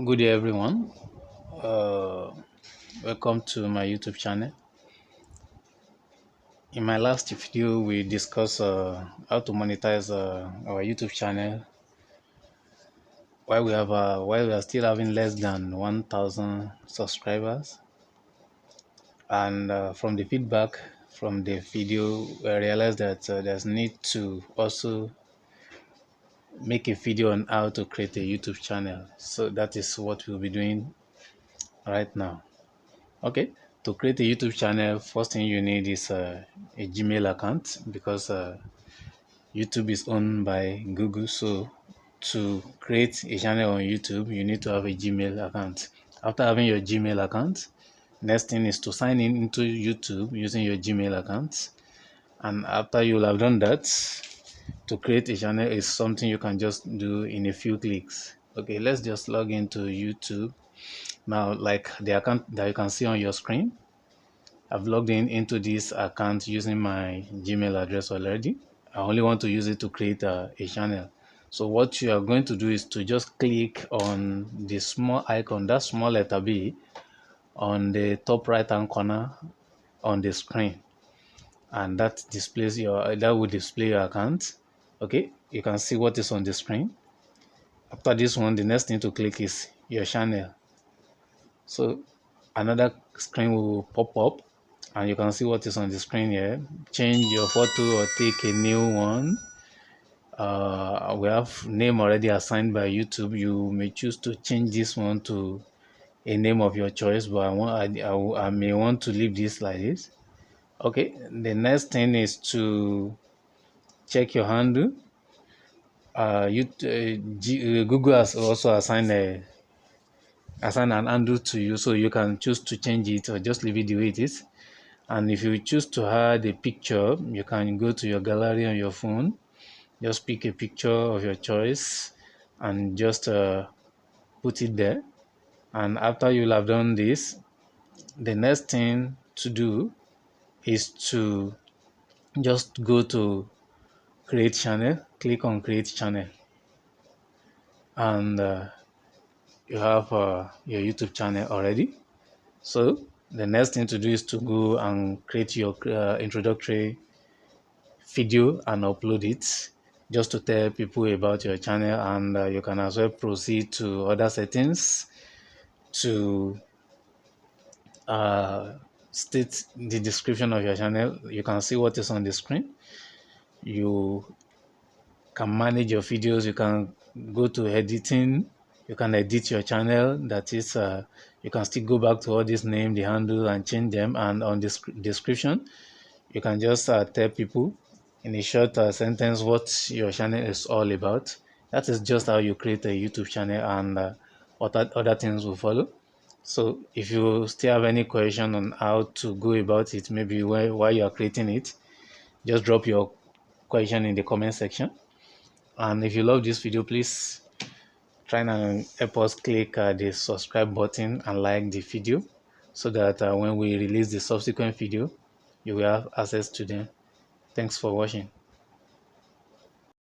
Good day, everyone. Welcome to my YouTube channel. In my last video, we discussed how to monetize our YouTube channel while we are still having less than 1,000 subscribers. And from the feedback from the video, I realized that there's need to also make a video on how to create a YouTube channel. So that is what we'll be doing right now. Okay, to create a YouTube channel, first thing you need is a Gmail account because YouTube is owned by Google. So to create a channel on YouTube, you need to have a Gmail account. After having your Gmail account, next thing is to sign in into YouTube using your Gmail account. And after you'll have done that, to create a channel is something you can just do in a few clicks. Okay, let's just log into YouTube. Now, like the account that you can see on your screen, I've logged in into this account using my Gmail address already. I only want to use it to create a channel. So what you are going to do is to just click on the small icon, that small letter B, on the top right hand corner on the screen, and that will display your account. Okay, you can see what is on the screen. After this one, the next thing to click is your channel. So another screen will pop up and you can see what is on the screen here. Change your photo or take a new one. We have name already assigned by YouTube. You may choose to change this one to a name of your choice, but I may want to leave this like this. Okay, the next thing is to check your handle. Google has also assigned an handle to you, so you can choose to change it or just leave it the way it is. And if you choose to add a picture, you can go to your gallery on your phone, just pick a picture of your choice and just put it there. And after you'll have done this, the next thing to do is to just go to create channel, click on create channel, and you have your YouTube channel already. So the next thing to do is to go and create your introductory video and upload it, just to tell people about your channel. And you can as well proceed to other settings to state the description of your channel. You can see what is on the screen. You can manage your videos. You can go to editing. You can edit your channel. That is, you can still go back to all this name, the handle, and change them. And on the description, you can just tell people in a short sentence what your channel is all about. That is just how you create a YouTube channel, and other things will follow. So if you still have any question on how to go about it, maybe while you are creating it, just drop your question in the comment section. And if you love this video, please try and help us click the subscribe button and like the video, so that when we release the subsequent video, you will have access to them. Thanks for watching.